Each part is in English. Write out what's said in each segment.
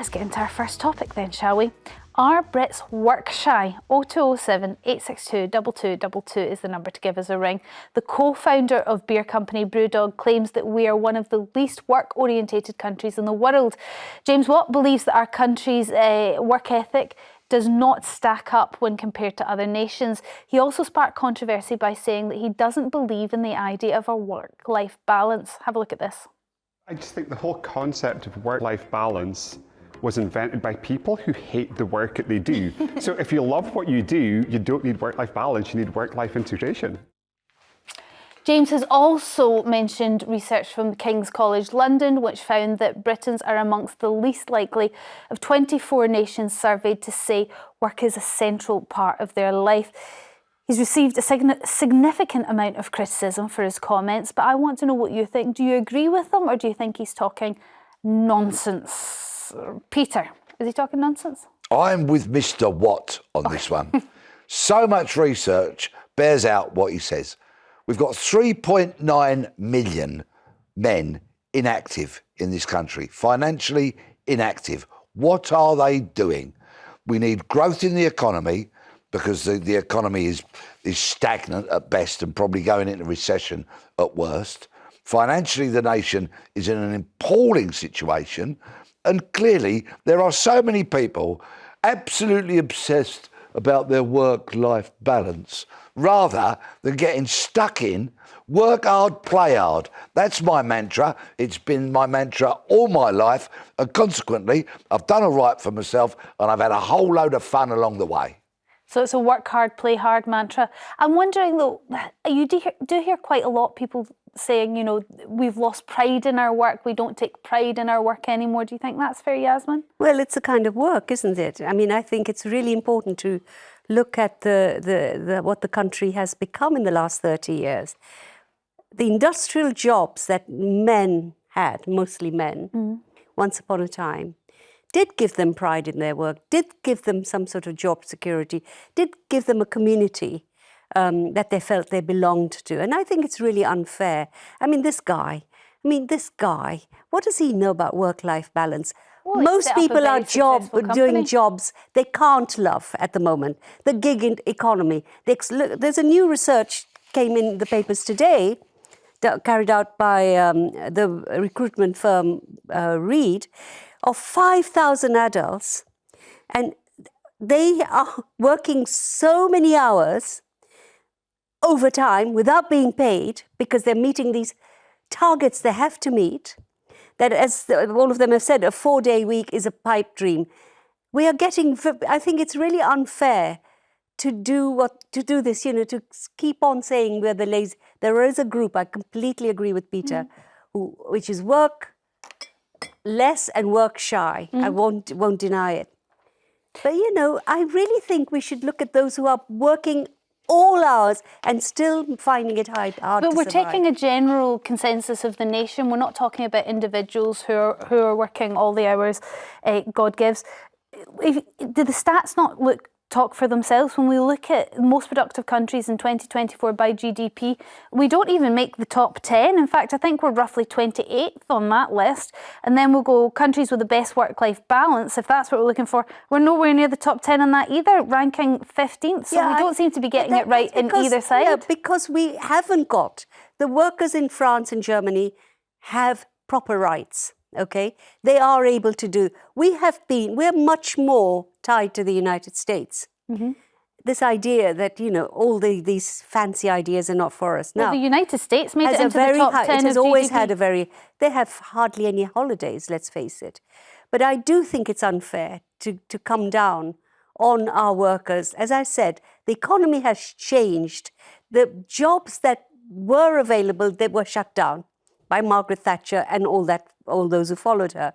Let's get into our first topic then, shall we? Are Brits work shy? 0207 862 2222 is the number to give us a ring. The co-founder of beer company Brewdog claims that we are one of the least work-orientated countries in the world. James Watt believes that our country's work ethic does not stack up when compared to other nations. He also sparked controversy by saying that he doesn't believe in the idea of a work-life balance. Have a look at this. I just think the whole concept of work-life balance was invented by people who hate the work that they do. So if you love what you do, you don't need work-life balance, you need work-life integration. James has also mentioned research from King's College London, which found that Britons are amongst the least likely of 24 nations surveyed to say work is a central part of their life. He's received a significant amount of criticism for his comments, but I want to know what you think. Do you agree with him, or do you think he's talking nonsense? Peter, is he talking nonsense? I'm with Mr. Watt on this one. So much research bears out what he says. We've got 3.9 million men inactive in this country, financially inactive. What are they doing? We need growth in the economy because the economy is stagnant at best and probably going into recession at worst. Financially, the nation is in an appalling situation. And clearly, there are so many people absolutely obsessed about their work-life balance, rather than getting stuck in work hard, play hard. That's my mantra. It's been my mantra all my life. And consequently, I've done all right for myself and I've had a whole load of fun along the way. So it's a work hard, play hard mantra. I'm wondering though, you do hear quite a lot of people saying, you know, we've lost pride in our work, we don't take pride in our work anymore. Do you think that's fair, Yasmin? Well, it's a kind of work, isn't it? I mean, I think it's really important to look at what the country has become in the last 30 years. The industrial jobs that men had, mostly men, once upon a time, did give them pride in their work, did give them some sort of job security, did give them a community that they felt they belonged to. And I think it's really unfair. I mean, this guy, what does he know about work-life balance? Well, most people are doing jobs they can't love at the moment. The gig economy. There's a new research came in the papers today, carried out by the recruitment firm Reed, of 5,000 adults, and they are working so many hours overtime without being paid because they're meeting these targets they have to meet, that, as all of them have said, a 4-day week is a pipe dream. We are getting, I think it's really unfair to do this, you know, to keep on saying we're the lazy. There is a group, I completely agree with Peter, which is work less and work shy. I won't deny it. But, you know, I really think we should look at those who are working all hours and still finding it hard to survive. But we're taking a general consensus of the nation. We're not talking about individuals who are working all the hours God gives. Do the stats not talk for themselves? When we look at most productive countries in 2024 by GDP, we don't even make the top 10. In fact, I think we're roughly 28th on that list. And then we'll go countries with the best work-life balance. If that's what we're looking for, we're nowhere near the top 10 on that either, ranking 15th. So we don't seem to be getting it right in either side. Yeah, because we haven't got, the workers in France and Germany have proper rights. Okay, they are able to do. We're much more tied to the United States. This idea that, you know, all these fancy ideas are not for us. Now, well, the United States made it into the top 10 It has of always GDP. had they have hardly any holidays, let's face it. But I do think it's unfair to come down on our workers. As I said, the economy has changed. The jobs that were available, they were shut down by Margaret Thatcher and all those who followed her.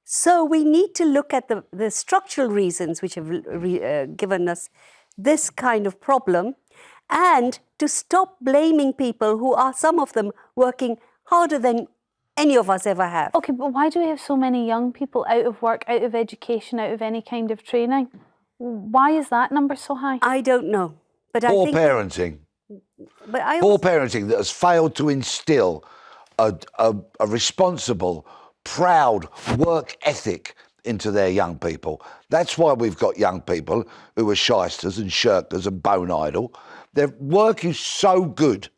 So we need to look at the structural reasons which have given us this kind of problem, and to stop blaming people who are, some of them, working harder than any of us ever have. Okay, but why do we have so many young people out of work, out of education, out of any kind of training? Why is that number so high? I don't know. But Poor I think parenting. Poor parenting that has failed to instill a responsible, proud work ethic into their young people. That's why we've got young people who are shysters and shirkers and bone idle. Their work is so good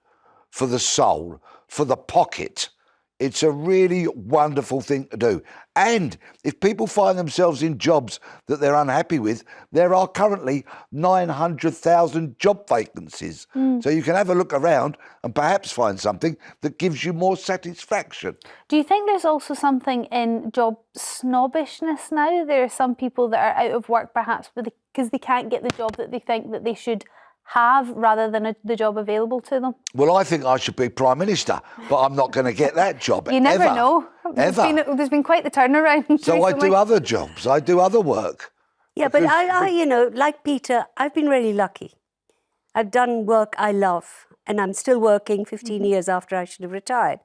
for the soul, for the pocket. It's a really wonderful thing to do. And if people find themselves in jobs that they're unhappy with, there are currently 900,000 job vacancies. So you can have a look around and perhaps find something that gives you more satisfaction. Do you think there's also something in job snobbishness now? There are some people that are out of work perhaps because they can't get the job that they think that they should have rather than the job available to them? Well, I think I should be Prime Minister, but I'm not going to get that job. You never ever, know. There's been quite the turnaround. So I do other jobs. I do other work. Yeah, but I, you know, like Peter, I've been really lucky. I've done work I love, and I'm still working 15 years after I should have retired.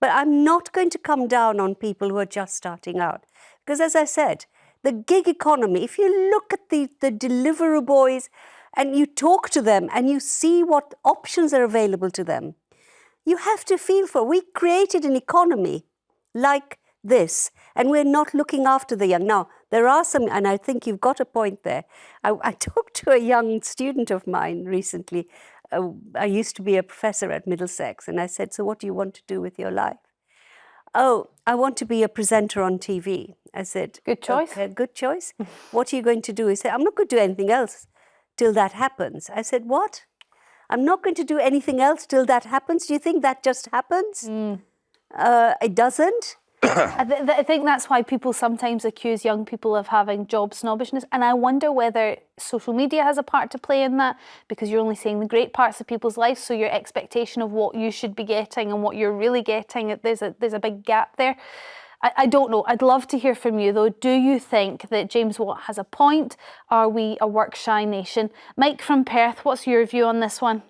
But I'm not going to come down on people who are just starting out. Because as I said, the gig economy, if you look at the Deliveroo boys and you talk to them and you see what options are available to them, you have to feel for. We created an economy like this, and we're not looking after the young. Now, there are some, and I think you've got a point there. I talked to a young student of mine recently. I used to be a professor at Middlesex, and I said, so what do you want to do with your life? Oh, I want to be a presenter on TV. I said, good choice. Okay, good choice. What are you going to do? He said, I'm not going to do anything else till that happens. I said, what? I'm not going to do anything else till that happens? Do you think that just happens? It doesn't? I think that's why people sometimes accuse young people of having job snobbishness, and I wonder whether social media has a part to play in that, because you're only seeing the great parts of people's lives, so your expectation of what you should be getting and what you're really getting, there's a big gap there. I don't know. I'd love to hear from you, though. Do you think that James Watt has a point? Are we a work-shy nation? Mike from Perth, what's your view on this one?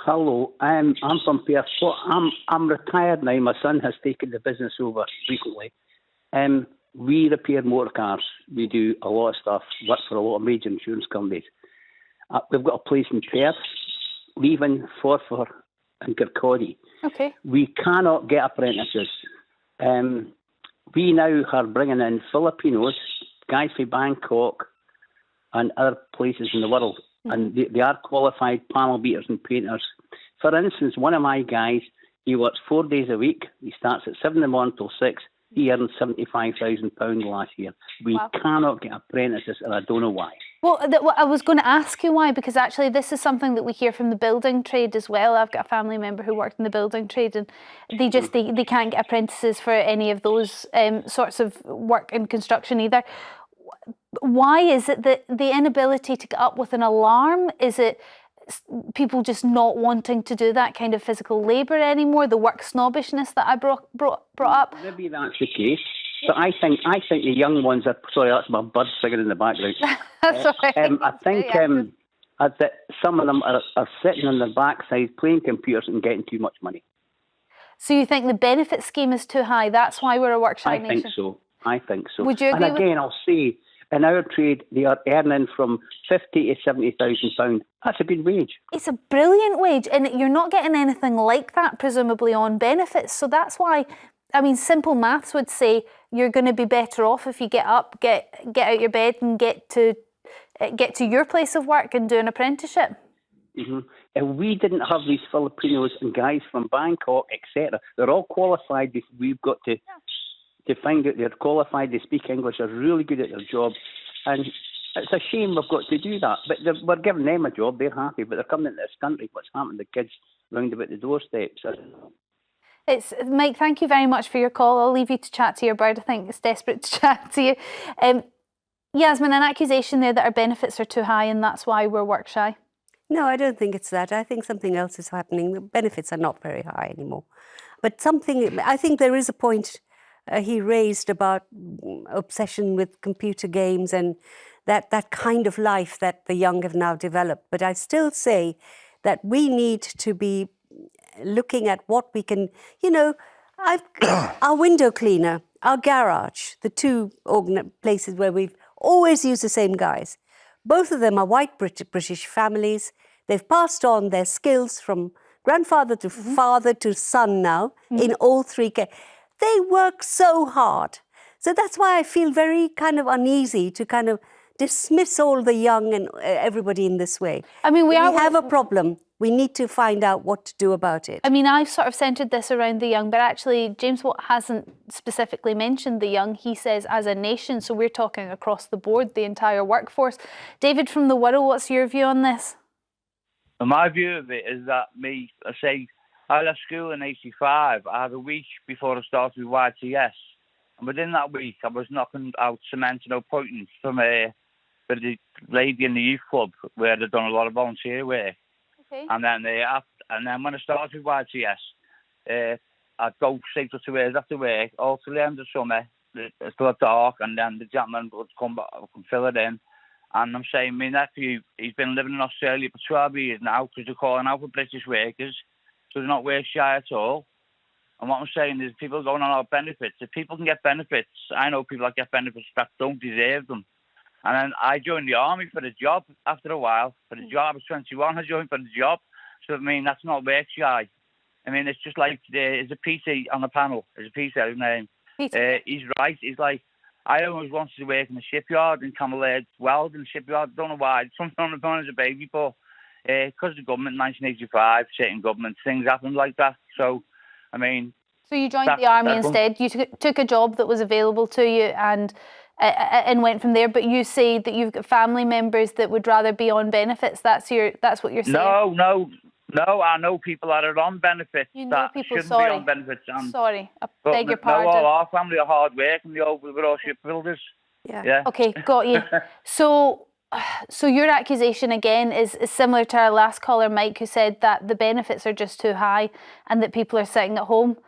Hello, I'm from Perth. Well, I'm retired now. My son has taken the business over recently. We repair motor cars. We do a lot of stuff, work for a lot of major insurance companies. We've got a place in Perth, Leven, Forfar and Kirkcaldy. Okay. We cannot get apprentices. We now are bringing in Filipinos, guys from Bangkok and other places in the world. And they are qualified panel beaters and painters. For instance, one of my guys, he works 4 days a week. He starts at 7 in the morning till 6. He earned £75,000 last year. We cannot get apprentices, and I don't know why. Well, I was going to ask you why, because actually this is something that we hear from the building trade as well. I've got a family member who worked in the building trade, and they can't get apprentices for any of those sorts of work in construction either. Why is it that the inability to get up with an alarm? Is it people just not wanting to do that kind of physical labour anymore? The work snobbishness that I brought up? Maybe that's the case. But I think the young ones are... Sorry, that's my bird singing in the background. That's all right. I think that some of them are sitting on their backside playing computers and getting too much money. So you think the benefit scheme is too high? That's why we're a work-shy nation? I think so. Would you agree? And again, I'll say, in our trade, they are earning from £50,000 to £70,000. That's a good wage. It's a brilliant wage, and you're not getting anything like that, presumably, on benefits. So that's why, I mean, simple maths would say you're going to be better off if you get up, get out your bed, and get to your place of work and do an apprenticeship. Mm-hmm. And we didn't have these Filipinos and guys from Bangkok, etc. They're all qualified. We've got to find out they're qualified, they speak English, they're really good at their job. And it's a shame we've got to do that. But we're giving them a job, they're happy, but they're coming into this country. What's happened to the kids round about the doorsteps? Mike, thank you very much for your call. I'll leave you to chat to your bird. I think it's desperate to chat to you. Yasmin, an accusation there that our benefits are too high and that's why we're work shy. No, I don't think it's that. I think something else is happening. The benefits are not very high anymore. But I think there is a point he raised about obsession with computer games and that kind of life that the young have now developed. But I still say that we need to be looking at what we can, our window cleaner, our garage, the two places where we've always used the same guys. Both of them are white British families. They've passed on their skills from grandfather to father to son now in all three cases. They work so hard. So that's why I feel very kind of uneasy to kind of dismiss all the young and everybody in this way. I mean, we have a problem. We need to find out what to do about it. I mean, I've sort of centred this around the young, but actually James Watt hasn't specifically mentioned the young. He says as a nation, so we're talking across the board, the entire workforce. David from the Wirral, what's your view on this? And my view of it is that I left school in 85. I had a week before I started with YTS. And within that week, I was knocking out cement and pointing from the lady in the youth club where they'd done a lot of volunteer work. Okay. And then when I started with YTS, I'd go straight to 2 hours after work, all till the end of summer. It's still dark, and then the gentleman would come back and fill it in. And I'm saying, my nephew, he's been living in Australia for 12 years now because they're calling out for British workers, so they're not work shy at all. And what I'm saying is people going on our benefits. If people can get benefits, I know people that get benefits that don't deserve them. And then I joined the army for the job after a while. For the job, I was 21, I joined for the job. So, I mean, that's not work shy. I mean, it's just like, there's a Peter on the panel. There's a Peter, his name. Peter. He's right. He's like, I always wanted to work in the shipyard in Camelot, weld in the shipyard. Don't know why. Something on the phone as a baby, but because the government, 1985, certain government things happened like that. So, I mean... So you joined the army instead. You took a job that was available to you and went from there. But you say that you've got family members that would rather be on benefits. That's what you're saying. No. I know people that are on benefits that shouldn't be on benefits. Sorry, I beg your pardon. No, all our family are hard work and we're all shipbuilders. Yeah. Okay, got you. So your accusation again is similar to our last caller, Mike, who said that the benefits are just too high and that people are sitting at home.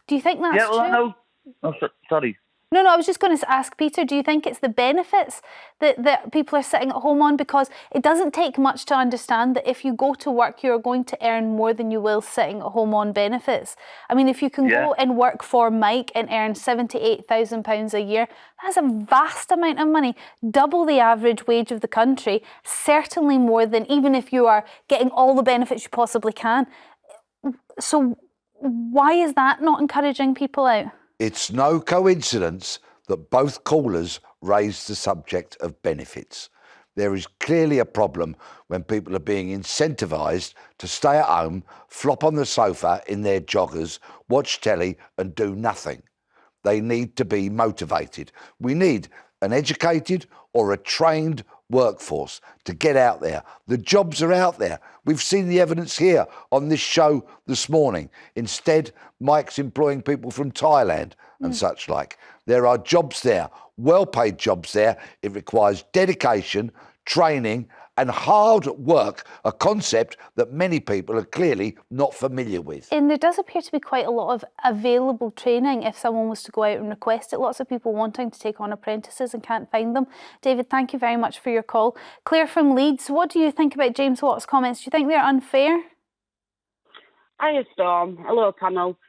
Do you think that's true? No. Oh, sorry. No, I was just going to ask Peter, do you think it's the benefits that people are sitting at home on? Because it doesn't take much to understand that if you go to work, you're going to earn more than you will sitting at home on benefits. I mean, if you can go and work for Mike and earn £78,000 a year, that's a vast amount of money, double the average wage of the country, certainly more than even if you are getting all the benefits you possibly can. So why is that not encouraging people out? It's no coincidence that both callers raised the subject of benefits. There is clearly a problem when people are being incentivised to stay at home, flop on the sofa in their joggers, watch telly and do nothing. They need to be motivated. We need an educated or a trained workforce to get out there. The jobs are out there. We've seen the evidence here on this show this morning. Instead, Mike's employing people from Thailand and such like. There are jobs there, well-paid jobs there. It requires dedication, training and hard work, a concept that many people are clearly not familiar with. And there does appear to be quite a lot of available training if someone was to go out and request it. Lots of people wanting to take on apprentices and can't find them. David, thank you very much for your call. Claire from Leeds, what do you think about James Watt's comments? Do you think they're unfair? Hiya, Storm. Hello, panel.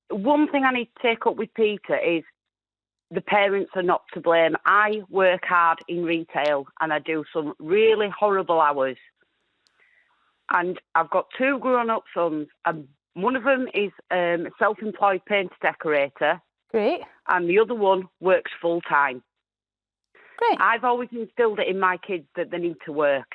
One thing I need to take up with Peter is the parents are not to blame. I work hard in retail and I do some really horrible hours. And I've got 2 grown-up sons, and one of them is a self-employed paint decorator. Great. And the other one works full-time. Great. I've always instilled it in my kids that they need to work.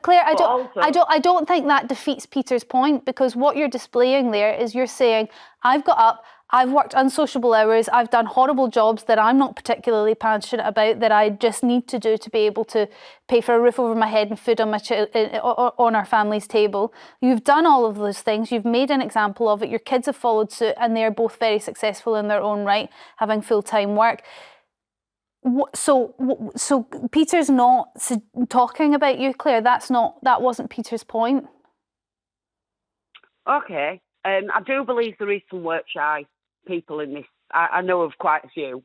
Claire, I don't think that defeats Peter's point, because what you're displaying there is you're saying, I've got up, I've worked unsociable hours, I've done horrible jobs that I'm not particularly passionate about, that I just need to do to be able to pay for a roof over my head and food on on our family's table. You've done all of those things, you've made an example of it, your kids have followed suit and they're both very successful in their own right, having full-time work. So Peter's not talking about you, Claire. That wasn't Peter's point. Okay. I do believe there is some work shy people in this. I know of quite a few.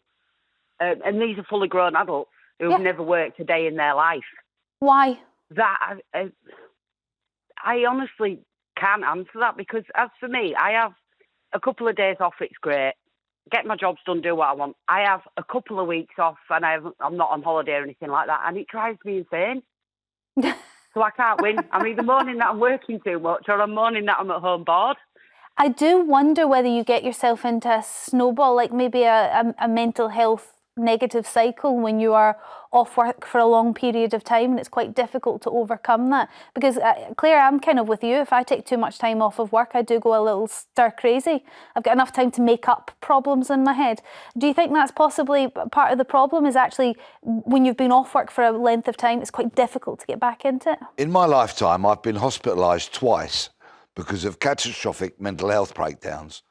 And these are fully grown adults who've never worked a day in their life. Why? That I honestly can't answer that, because as for me, I have a couple of days off, it's great. Get my jobs done, do what I want. I have a couple of weeks off and I'm not on holiday or anything like that, and it drives me insane. So I can't win. I'm either moaning that I'm working too much or I'm moaning that I'm at home bored. I do wonder whether you get yourself into a snowball, like maybe a mental health negative cycle when you are off work for a long period of time, and it's quite difficult to overcome that. Because Claire, I'm kind of with you. If I take too much time off of work, I do go a little stir crazy. I've got enough time to make up problems in my head. Do you think that's possibly part of the problem, is actually when you've been off work for a length of time, it's quite difficult to get back into it? In my lifetime, I've been hospitalised twice because of catastrophic mental health breakdowns.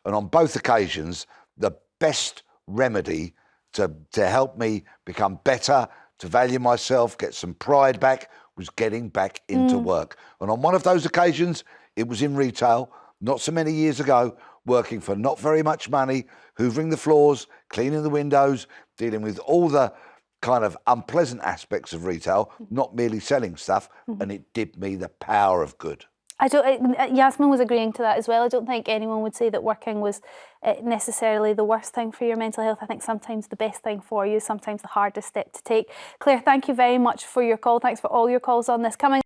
And on both occasions, the best remedy to help me become better, to value myself, get some pride back, was getting back into work. And on one of those occasions, it was in retail, not so many years ago, working for not very much money, hoovering the floors, cleaning the windows, dealing with all the kind of unpleasant aspects of retail, not merely selling stuff, and it did me the power of good. Yasmin was agreeing to that as well. I don't think anyone would say that working was necessarily the worst thing for your mental health. I think sometimes the best thing for you, sometimes the hardest step to take. Claire, thank you very much for your call. Thanks for all your calls on this. Coming